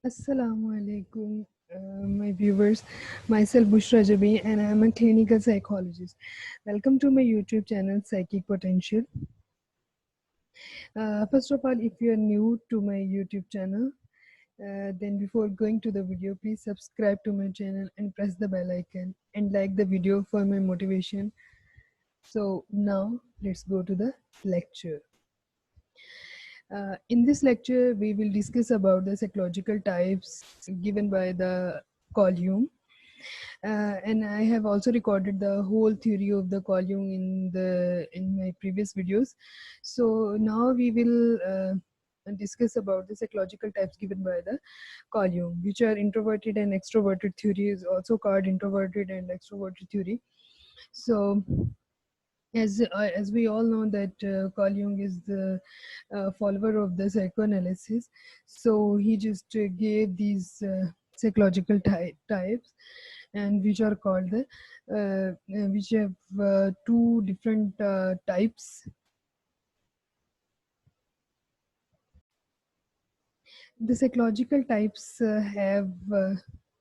Assalamu alaikum, my viewers. Myself Bushra Jabi, and I am a clinical psychologist. Welcome to my YouTube channel, Psychic Potential. First of all, if you are new to my YouTube channel, then before going to the video, please subscribe to my channel and press the bell icon and like the video for my motivation. So now let's go to the lecture. In this lecture, we will discuss about the psychological types given by the Carl Jung. And I have also recorded the whole theory of the Carl Jung in my previous videos. So now we will discuss about the psychological types given by the Carl Jung, which are introverted and extroverted theories, also called introverted and extroverted theory. So as we all know that Carl Jung is the follower of the psychoanalysis, so he just gave these psychological types, and which are called the which have two different types. The psychological types have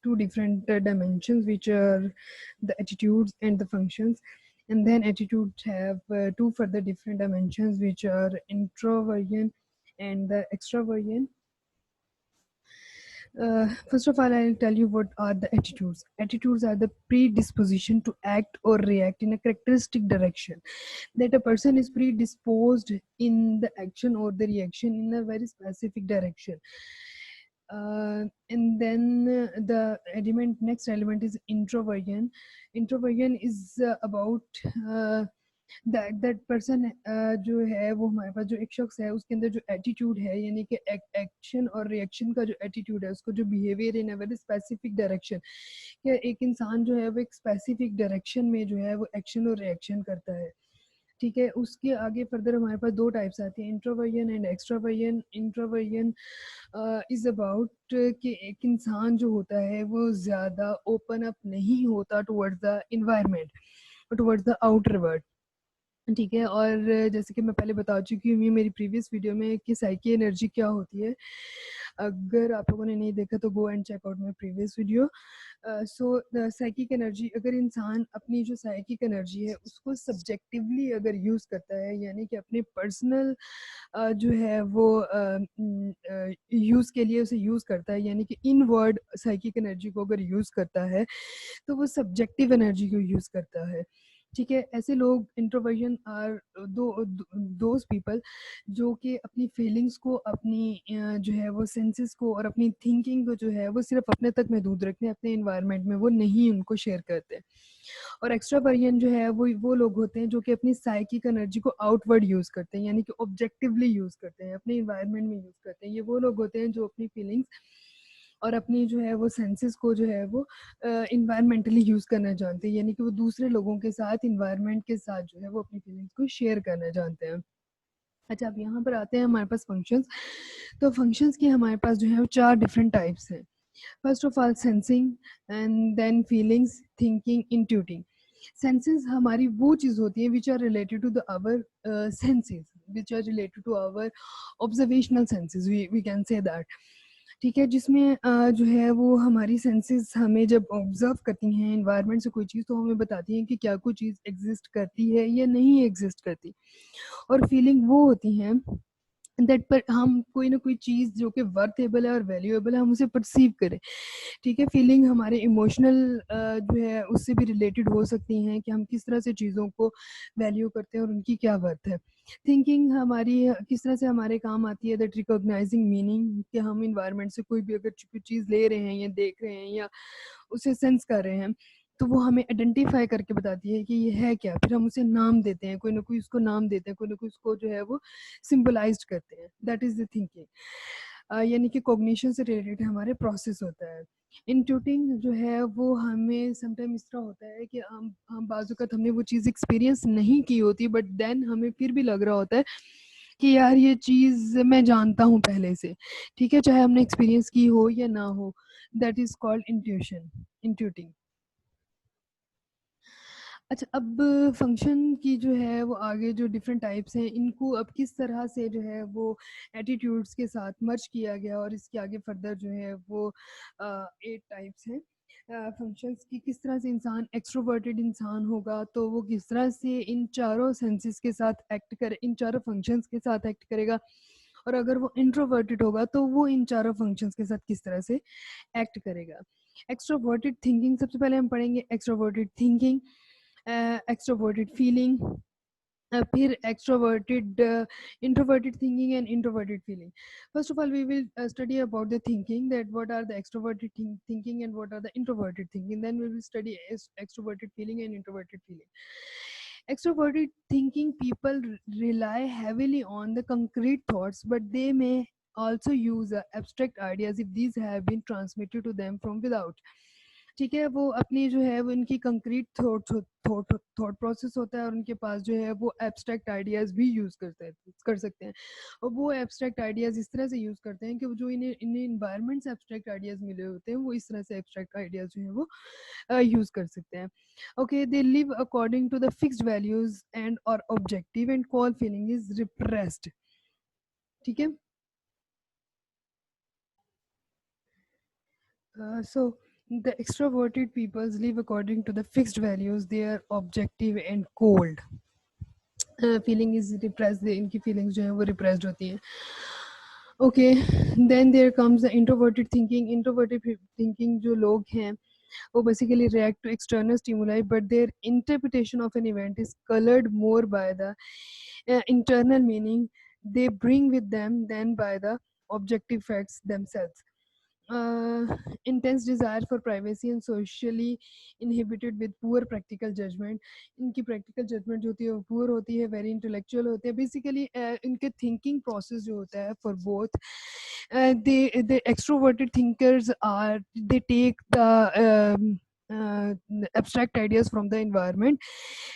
two different dimensions, which are the attitudes and the functions. And then attitudes have two further different dimensions, which are introversion and the extroversion. First of all, I'll tell you what are the attitudes. Attitudes are the predisposition to act or react in a characteristic direction. That a person is predisposed in the action or the reaction in a very specific direction. And then the next element is introversion. Introversion is about that person जो है वो हमारे पास जो एक शख्स है उसके अंदर जो एटीट्यूड है, यानी कि एक्शन और रिएक्शन का जो एटीट्यूड है, उसको जो behaviour in a very specific direction, कि एक इंसान जो है वो एक स्पेसिफिक डायरेक्शन में जो है वो एक्शन और रिएक्शन करता है. ठीक है, उसके आगे फर्दर हमारे पास दो टाइप्स आती हैं, introversion and extroversion. Introversion is about कि एक इंसान जो होता है वो ज़्यादा ओपन अप नहीं होता towards the environment, towards the outer world. ठीक है, और जैसे कि मैं पहले बता चुकी हूँ मेरी प्रीवियस वीडियो में कि साइकी एनर्जी क्या होती है. अगर आप लोगों ने नहीं देखा तो go and check out my previous video. So psychic energy, अगर इंसान अपनी जो साइकिक एनर्जी है उसको सब्जेक्टिवली अगर यूज़ करता है, यानी कि अपने पर्सनल जो है वो यूज़ के लिए उसे यूज़ करता है, यानी कि इनवर्ड साइकिक एनर्जी को अगर यूज़ करता है तो वो सब्जेक्टिव एनर्जी को यूज़ करता है. ठीक है, ऐसे लोग इंट्रोवर्जन आर दोज पीपल जो कि अपनी फीलिंग्स को, अपनी जो है वो सेंसेस को और अपनी थिंकिंग को जो है वो सिर्फ अपने तक महदूद रखते हैं, अपने इन्वायरमेंट में वो नहीं उनको शेयर करते. और एक्स्ट्रावर्जन जो है वो लोग होते हैं जो कि अपनी साइकिक एनर्जी को आउटवर्ड यूज़ करते हैं, यानी कि ऑब्जेक्टिवली यूज़ करते हैं, अपने इन्वायरमेंट में यूज़ करते हैं. ये वो लोग होते हैं जो अपनी फीलिंग्स और अपनी जो है वो सेंसेस को जो है वो इन्वायरमेंटली यूज़ करना जानते हैं, यानी कि वो दूसरे लोगों के साथ, इन्वायरमेंट के साथ जो है वो अपनी फीलिंग्स को शेयर करना जानते हैं. अच्छा, अब यहाँ पर आते हैं हमारे पास फंक्शंस. तो फंक्शंस के हमारे पास जो है वो 4 डिफरेंट टाइप्स हैं. First of all sensing, and then feelings, thinking, intuiting. Senses हमारी वो चीज़ होती है which are related to the our senses, which are related to our observational senses, we can say that. ठीक है, जिसमें जो है वो हमारी सेंसेस हमें जब ऑब्जर्व करती हैं इन्वायरमेंट से कोई चीज़, तो हमें बताती हैं कि क्या कोई चीज़ एग्जिस्ट करती है या नहीं एग्जिस्ट करती. और फीलिंग वो होती हैं दैट पर हम कोई ना कोई चीज़ जो कि वर्थेबल है और वैल्यूएबल है, हम उसे परसीव करें. ठीक है, फीलिंग हमारे इमोशनल जो है उससे भी रिलेटेड हो सकती हैं कि हम किस तरह से चीज़ों को वैल्यू करते हैं और उनकी क्या वर्थ है. थिंकिंग हमारी किस तरह से हमारे काम आती है, दैट रिकॉग्नाइजिंग मीनिंग, कि हम इन्वायरमेंट से कोई भी अगर कोई चीज़ ले रहे हैं या देख रहे हैं या उसे सेंस कर रहे हैं, तो वो हमें आइडेंटिफाई करके बताती है कि ये है क्या. फिर हम उसे नाम देते हैं, कोई ना कोई उसको नाम देते हैं, कोई ना कोई उसको जो है वो सिंबलाइज्ड करते हैं. दैट इज़ द थिंकिंग, यानी कि कॉग्निशन से रिलेटेड हमारे प्रोसेस होता है. इंट्यूटिंग जो है वो हमें समटाइम इस तरह होता है कि हम बाज़-औक़ात हमने वो चीज़ एक्सपीरियंस नहीं की होती, बट देन हमें फिर भी लग रहा होता है कि यार ये चीज़ मैं जानता हूँ पहले से. ठीक है, चाहे हमने एक्सपीरियंस की हो या ना हो. That is called intuition, intuiting. अच्छा, अब फंक्शन की जो है वो आगे जो डिफरेंट टाइप्स हैं, इनको अब किस तरह से जो है वो एटीट्यूड्स के साथ मर्ज किया गया और इसके आगे फर्दर जो है वो 8 टाइप्स हैं फंक्शंस की। किस तरह से इंसान एक्सट्रोवर्टेड इंसान होगा तो वो किस तरह से इन चारों सेंसेस के साथ एक्ट करे, इन चारों फंक्शंस के साथ एक्ट करेगा, और अगर वो इंट्रोवर्टेड होगा तो वो इन चारों फंक्शंस के साथ किस तरह से एक्ट करेगा। एक्सट्रोवर्टेड थिंकिंग, सबसे पहले हम पढ़ेंगे एक्सट्रोवर्टेड थिंकिंग, extroverted feeling, फिर extroverted introverted thinking and introverted feeling. First of all, we will study about the thinking, that what are the extroverted thinking and what are the introverted thinking. Then we will study extroverted feeling and introverted feeling. Extroverted thinking people rely heavily on the concrete thoughts, but they may also use abstract ideas if these have been transmitted to them from without. ठीक है, वो अपनी जो है वो इनकी concrete thought process होता है, और उनके पास जो है वो एब्स्ट्रैक्ट आइडियाज़ भी यूज़ कर सकते हैं। और वो एब्स्ट्रैक्ट आइडियाज़ इस तरह से यूज़ करते हैं कि वो जो इन्हें इन्वायरमेंट से एब्स्ट्रैक्ट आइडियाज़ मिले होते हैं, वो इस तरह से एब्स्ट्रैक्ट आइडियाज़ जो है वो यूज़ कर सकते हैं। Okay, they live according to the fixed values and और objective, and call feeling is repressed. ठीक है, so the extroverted peoples live according to the fixed values, they are objective and cold. Feeling is repressed, इनकी feelings जो है वो repressed होती हैं. Okay, then there comes the introverted thinking. Introverted thinking जो लोग हैं वो basically react to external stimuli, but their interpretation of an event is colored more by the internal meaning they bring with them than by the objective facts themselves. Intense desire for privacy and socially inhibited with poor practical judgment. इनकी practical judgment जो होती है वो poor होती है, very intellectual होते हैं. Basically इनके thinking process जो होता है for both, the extroverted thinkers are, they take the abstract ideas from the environment,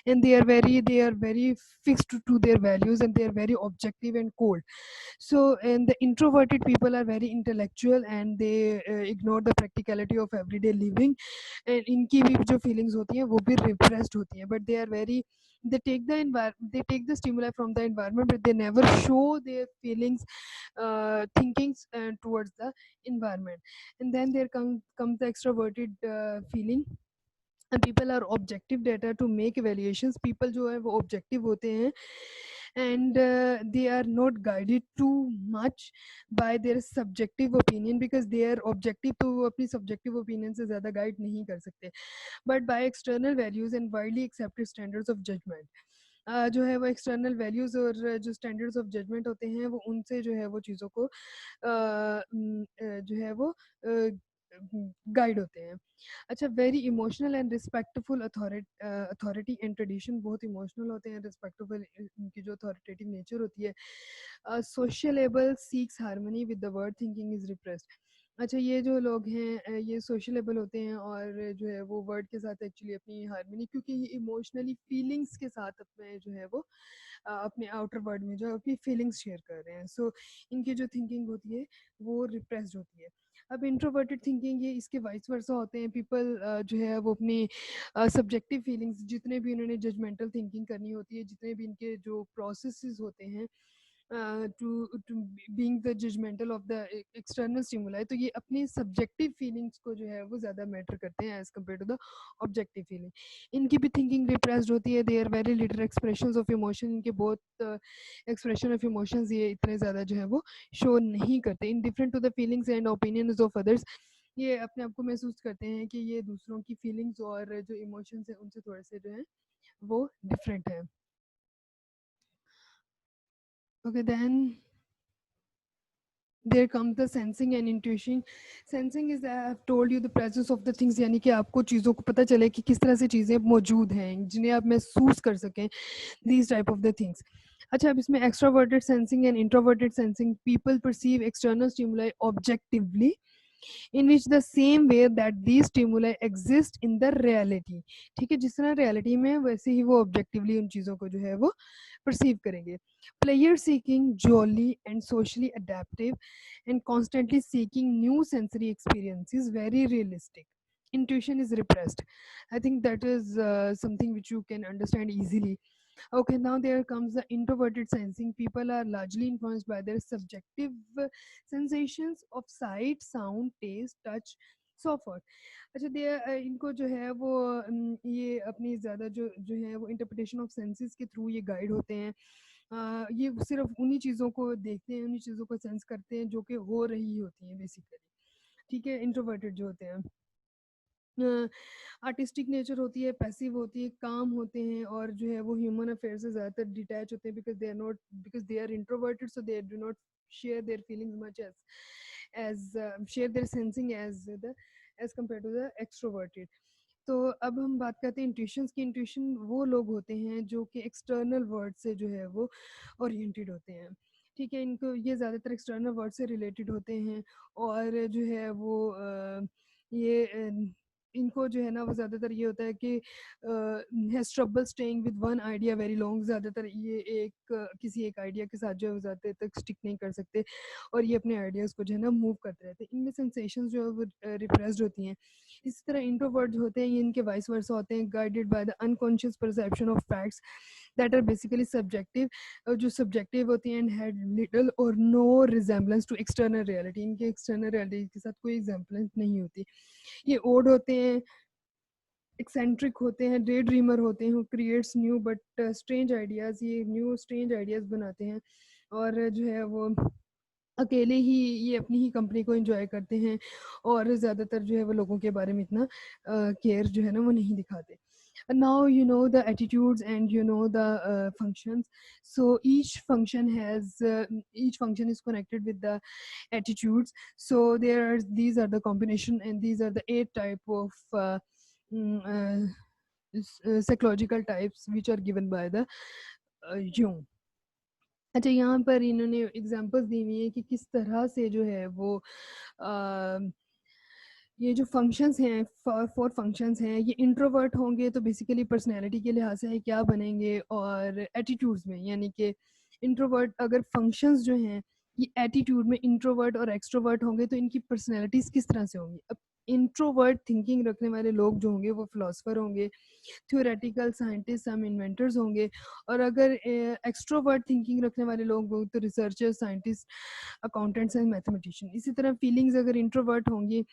and they are very fixed to their values, and they are very objective and cold. So, and the introverted people are very intellectual, and they ignore the practicality of everyday living, and इनकी भी जो feelings होती हैं वो भी repressed होती हैं, but they are very, they take the stimuli from the environment, but they never show their feelings, thinkings towards the environment. And then there comes the extroverted feeling. And people are objective data to make evaluations. People जो है वो objective होते हैं, and they are not guided too much by their subjective opinion, because they are objective, तो वो अपनी subjective opinion से ज़्यादा guide नहीं कर सकते, but by external values and widely accepted standards of judgment. जो है वो एक्सटर्नल वैल्यूज़ और जो स्टैंडर्ड्स ऑफ जजमेंट होते हैं वो उनसे जो है वो चीज़ों को जो है वो गाइड होते हैं. अच्छा, very emotional and respectful authority and tradition, बहुत इमोशनल होते हैं, रिस्पेक्टफुल उनकी जो अथॉरिटेटिव नेचर होती है. Sociable seeks harmony with the world thinking is repressed. अच्छा, ये जो लोग हैं ये सोशलेबल होते हैं, और जो है वो वर्ड के साथ एक्चुअली अपनी हारमोनी, क्योंकि ये इमोशनली फीलिंग्स के साथ अपने जो है वो अपने आउटर वर्ड में जो अपनी फीलिंग्स शेयर कर रहे हैं. सो इनकी जो थिंकिंग होती है वो रिप्रेस्ड होती है. अब इंट्रोवर्टेड थिंकिंग ये इसके वाइस वर्सा होते हैं. पीपल जो है वो अपनी सब्जेक्टिव फीलिंग्स, जितने भी उन्होंने जजमेंटल थिंकिंग करनी होती है, जितने भी इनके जो प्रोसेसेस होते हैं to being the judgmental of the external stimuli, तो ये अपनी सब्जेक्टिव फीलिंग्स को जो है वो ज़्यादा मैटर करते हैं as compare to the objective feeling. इनकी भी थिंकिंग रिप्रेस्ड होती है. They are very little expressions of emotion. इनके बहुत एक्सप्रेशन ऑफ इमोशंस ये इतने ज़्यादा जो है वो शो नहीं करते. In different to the feelings and opinions of others, ये अपने आप को महसूस करते हैं कि ये दूसरों की फीलिंग्स और जो इमोशंस हैं उनसे थोड़े से जो है वो डिफरेंट है. Okay, then there comes the sensing and intuition. Sensing is, I have told you, the presence of the things, यानी कि आपको चीज़ों को पता चले कि किस तरह से चीज़ें मौजूद हैं जिन्हें आप महसूस कर सकें, these type of the things. अच्छा, अब इसमें extroverted sensing and introverted sensing, people perceive external stimuli objectively in which the same way that these stimuli exist in the reality. ठीक है, जिस तरह reality में वैसे ही वो objectively उन चीज़ों को जो है वो perceive करेंगे. Player seeking, jolly and socially adaptive and constantly seeking new sensory experiences, very realistic. intuition is repressed. I think that is something which you can understand easily. Okay, now there comes the introverted sensing. People are largely influenced by their subjective sensations of sight, sound, taste, touch, so forth. अच्छा दे इनको जो है वो ये अपनी ज़्यादा जो है वो इंटरप्रिटेशन ऑफ सेंसेस के थ्रू ये गाइड होते हैं। ये सिर्फ उन्हीं चीज़ों को देखते हैं, उन्हीं चीज़ों को सेंस करते हैं जो कि हो रही होती हैं बेसिकली। ठीक है, इंट्रोवर्टेड जो होते हैं आर्टिस्टिक नेचर होती है, पैसिव होती है, काम होते हैं और जो है वो ह्यूमन अफेयर से ज़्यादातर डिटैच होते हैं because they are introverted, so they do not share their feelings much as share their sensing as compare to the extroverted. तो अब हम बात करते हैं इंट्यूशंस की। इंट्यूशन वो लोग होते हैं जो कि एक्सटर्नल वर्ड से जो है वो ओरिएंटेड होते हैं। ठीक है, इनको ये ज़्यादातर एक्सटर्नल वर्ड से रिलेटेड होते हैं और जो है वो ये इनको जो है ना वो ज़्यादातर ये होता है कि has trouble staying with one idea very long. ज़्यादातर ये किसी एक आइडिया के साथ जो है वो ज़्यादा देर तक स्टिक नहीं कर सकते और ये अपने आइडियाज़ को जो है ना मूव करते रहते हैं। इनमें सेंसेशंस जो है वो रिप्रेस्ड होती हैं। इसी तरह इंट्रोवर्ट्स होते हैं, ये इनके वाइस वर्सा होते हैं, guided by the unconscious perception of facts that are basically subjective, जो सब्जेक्टिव होती हैं and had little or no resemblance to external reality. इनके एक्सटर्नल रियलिटी के साथ कोई एग्जाम्पलेंस नहीं होती। ये ओड होते हैं, एक्सेंट्रिक होते हैं, डे ड्रीमर होते हैं, creates new but strange ideas. ये न्यू स्ट्रेंज आइडियाज़ बनाते हैं और जो है वो अकेले ही ये अपनी ही कंपनी को एंजॉय करते हैं और ज़्यादातर जो है वो लोगों के बारे में इतना केयर जो है ना वो नहीं दिखाते। Now you know the attitudes and you know the functions. So each function is connected with the attitudes. So these are the combination and these are the 8 type of psychological types which are given by the Jung. अच्छा, यहाँ पर इन्होंने examples दी हुई है कि किस तरह से जो है वो ये जो फंक्शंस हैं, 4 फंक्शंस हैं, ये इंट्रोवर्ट होंगे तो बेसिकली पर्सनैलिटी के लिहाज से क्या बनेंगे और एटीट्यूड्स में, यानी कि इंट्रोवर्ट अगर फंक्शंस जो हैं ये एटीट्यूड में इंट्रोवर्ट और एक्सट्रोवर्ट होंगे तो इनकी पर्सनैलिटीज़ किस तरह से होंगी। अब इंट्रोवर्ट थिंकिंग रखने वाले लोग जो होंगे वो फिलोसफर होंगे, थ्योरेटिकल साइंटिस्ट, सम इन्वेंटर्स होंगे और अगर एक्सट्रोवर्ट थिंकिंग रखने वाले लोग होंगे तो researchers, scientist, accountants and mathematician. इसी तरह फीलिंग्स अगर इंट्रोवर्ट होंगी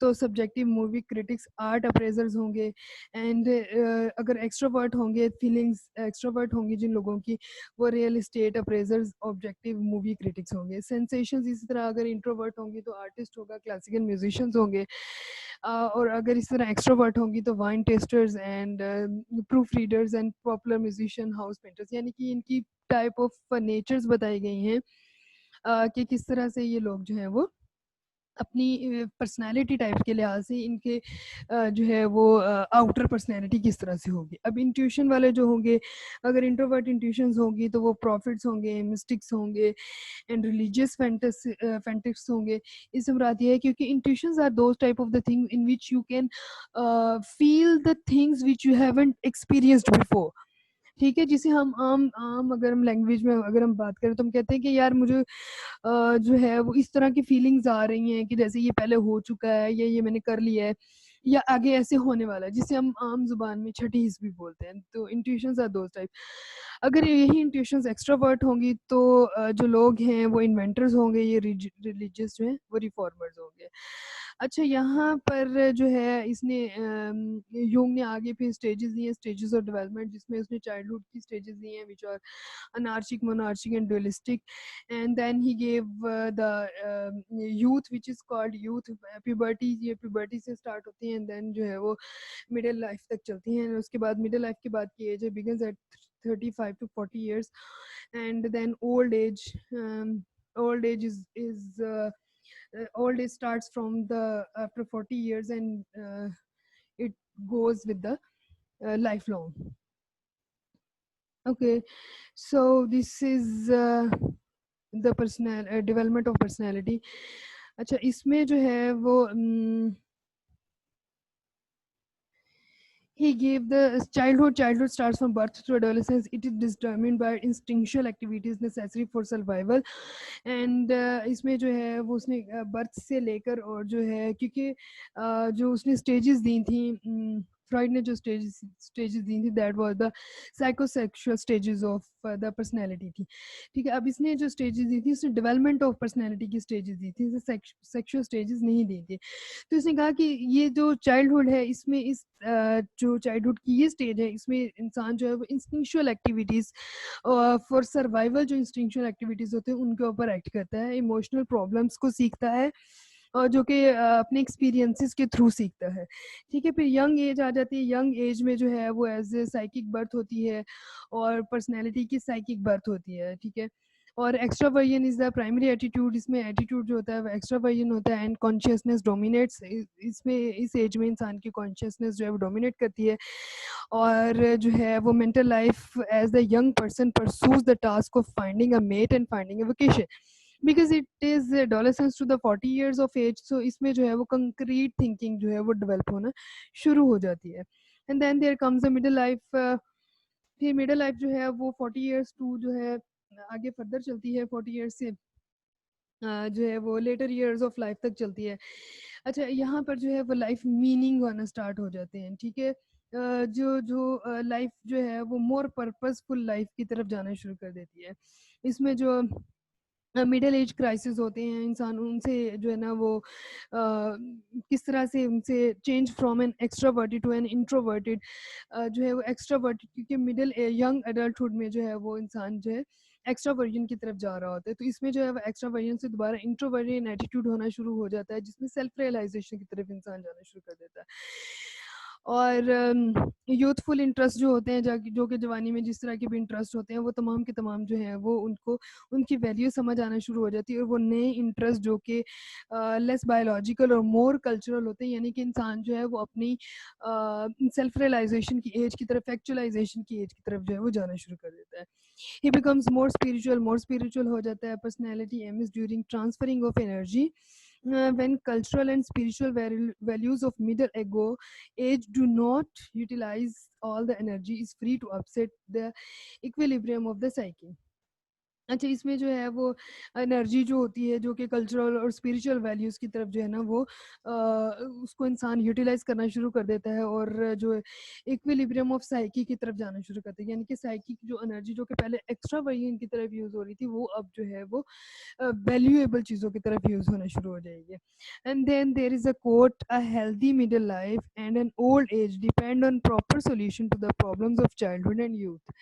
तो सब्जेक्टिव मूवी क्रिटिक्स, आर्ट अप्रेजर्स होंगे एंड अगर एक्सट्रोवर्ट होंगे, फीलिंग्स एक्सट्रोवर्ट होंगी जिन लोगों की, वो real estate appraisers, objective movie critics होंगे। सेंसेशंस इसी तरह अगर इंट्रोवर्ट होंगी तो आर्टिस्ट होगा, क्लासिकल म्यूजिशियंस होंगे और अगर इस तरह एक्सट्रोवर्ट होंगी तो wine testers and proof readers and popular musician, house painters. यानी कि इनकी टाइप ऑफ नेचर्स बताई गई हैं कि किस तरह से ये लोग जो है वो अपनी पर्सनैलिटी टाइप के लिहाज से इनके जो है वो आउटर पर्सनैलिटी किस तरह से होगी। अब इंट्यूशन वाले जो होंगे, अगर इंट्रोवर्ट इंट्यूशंस होंगी तो वो प्रॉफिट्स होंगे, मिस्टिक्स होंगे एंड रिलीजियस फैंटिक्स होंगे। इससे मुराद ये है क्योंकि intuitions are those type of the thing in which you can feel the things which you haven't experienced before. ठीक है, जिसे हम आम आम अगर हम लैंग्वेज में अगर हम बात करें तो हम कहते हैं कि यार मुझे जो है वो इस तरह की फीलिंग्स आ रही हैं कि जैसे ये पहले हो चुका है या ये मैंने कर लिया है या आगे ऐसे होने वाला है, जिसे हम आम जुबान में छठी हिस्स भी बोलते हैं। तो इंट्यूशंस आर दोज टाइप। अगर यही इंट्यूशंस एक्सट्रोवर्ट होंगी तो जो लोग हैं वो इन्वेंटर्स होंगे, ये रिलीजियस जो है वो रिफॉर्मर्स होंगे। अच्छा, यहाँ पर जो है इसने यूंग ने आगे फिर स्टेजेस दी हैं, स्टेजेस ऑफ डेवलपमेंट, जिसमें उसने चाइल्डहुड की स्टेजेस दी हैं which are anarchic, monarchic and dualistic, and then he gave the youth which is called youth, puberty, ये puberty से start होती है and then जो है वो middle life तक चलती हैं। उसके बाद middle life के बाद की age begins at 35 to 40 years and then old age, old age is old age starts from the after 40 years and it goes with the lifelong. Okay, so this is the personal development of personality. अच्छा, इसमें जो है वो he gave the childhood starts from birth to adolescence. It is determined by instinctual activities necessary for survival. And इसमें जो है वो उसने बर्थ से लेकर और जो है क्योंकि जो उसने स्टेजेस दी थी, फ्रॉइड ने जो स्टेजेस दी थी, that was the psychosexual stages of the personality थी। ठीक है, अब इसने जो स्टेजेस दी थी उसने डेवलपमेंट ऑफ पर्सनैलिटी की स्टेजेस दी थी, सेक्सुअल स्टेजेस नहीं दी थी। तो इसने कहा कि ये जो चाइल्डहुड है इसमें जो चाइल्डहुड की ये स्टेज है इसमें इंसान जो है वो इंस्टिंक्चुअल एक्टिविटीज़ फॉर सर्वाइवल, जो इंस्टिंक्चुअल एक्टिविटीज़ होते हैं उनके ऊपर एक्ट करता है, इमोशनल प्रॉब्लम्स को सीखता है और जो कि अपने एक्सपीरियंसेस के थ्रू सीखता है। ठीक है, फिर यंग एज आ जाती है। यंग एज में जो है वो एज ए साइकिक बर्थ होती है और पर्सनैलिटी की साइकिक बर्थ होती है। ठीक है, और extraversion is the primary attitude. इसमें एटीट्यूड जो होता है वो एक्स्ट्रावर्जन होता है एंड कॉन्शियसनेस डोमिनेट्स। इसमें इस एज में इंसान की कॉन्शियसनेस जो है वो डोमिनेट करती है और जो है वो mental life as the young person pursues the task of finding a mate and finding a vocation because it is adolescence to the 40 years of age। So इसमें जो है वो कंक्रीट थिंकिंग जो है वो डेवलप होना शुरू हो जाती है। And then there comes the middle life. फिर मिडिल लाइफ जो है वो 40 years टू जो है आगे फर्दर चलती है, 40 years से जो है वो लेटर ईयर्स ऑफ लाइफ तक चलती है। अच्छा, यहाँ पर जो है वो लाइफ मीनिंग आना स्टार्ट हो जाते हैं। ठीक है, जो जो लाइफ जो है वो मोर पर्पसफुल लाइफ की तरफ जाना शुरू कर देती है। इसमें जो मिडिल एज क्राइसिस होते हैं, इंसान उनसे जो है ना वो किस तरह से उनसे change from an extroverted to an introverted जो है वो एक्स्ट्रावर्टेड, क्योंकि मिडिल यंग एडल्टहुड में जो है वो इंसान जो है एक्स्ट्रावर्जन की तरफ जा रहा होता है। तो इसमें जो है वो एक्स्ट्रावर्जन से दोबारा इंट्रोवर्जन एटीट्यूड होना शुरू हो जाता है, जिसमें सेल्फ रियलाइजेशन की तरफ इंसान जाना शुरू कर देता है। और यूथफुल इंटरेस्ट जो होते हैं, जो कि जवानी में जिस तरह के भी इंटरेस्ट होते हैं, वो तमाम के तमाम जो हैं वो उनको उनकी वैल्यू समझ आना शुरू हो जाती है और वो नए इंटरेस्ट जो कि लेस बायोलॉजिकल और मोर कल्चरल होते हैं, यानी कि इंसान जो है वो अपनी सेल्फ रियलाइजेशन की एज की तरफ, एक्चुअलाइजेशन की एज की तरफ जो है वो जाना शुरू कर देता है। ही बिकम्स मोर स्पिरिचुअल हो जाता है। Personality AIIMS during transferring of energy when cultural and spiritual values of middle age do not utilize all the energy is free to upset the equilibrium of the psyche। अच्छा, इसमें जो है वो energy जो होती है जो कि कल्चरल और स्पिरिचुअल वैल्यूज़ की तरफ जो है ना वो उसको इंसान यूटिलाइज़ करना शुरू कर देता है और जो इक्विलिब्रियम ऑफ साइकी की तरफ जाना शुरू करता है, यानी कि साइकी की जो एनर्जी जो कि पहले एक्स्ट्रावर्जन की तरफ यूज़ हो रही थी वो अब जो है वो वैल्यूएबल चीज़ों की तरफ यूज़ होना शुरू हो जाएगी। And then there is a quote, a healthy middle life and an old age depend on proper solution to the problems of childhood and youth.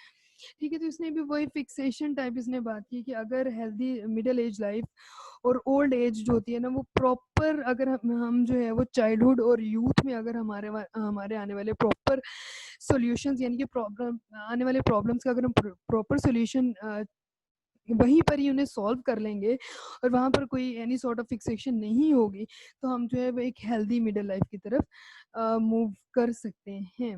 ठीक है, तो इसने भी वही फिक्सेशन टाइप इसने बात की कि अगर हेल्दी मिडिल एज लाइफ और ओल्ड एज जो होती है ना वो प्रॉपर, अगर हम जो है वो चाइल्डहुड और यूथ में अगर हमारे आने वाले प्रॉपर सॉल्यूशंस, यानी कि प्रॉब्लम आने वाले प्रॉब्लम्स का अगर हम प्रॉपर सॉल्यूशन वहीं पर ही उन्हें सॉल्व कर लेंगे और वहाँ पर कोई एनी सॉर्ट ऑफ फिक्सेशन नहीं होगी, तो हम जो है वो एक हेल्दी मिडिल लाइफ की तरफ मूव कर सकते हैं।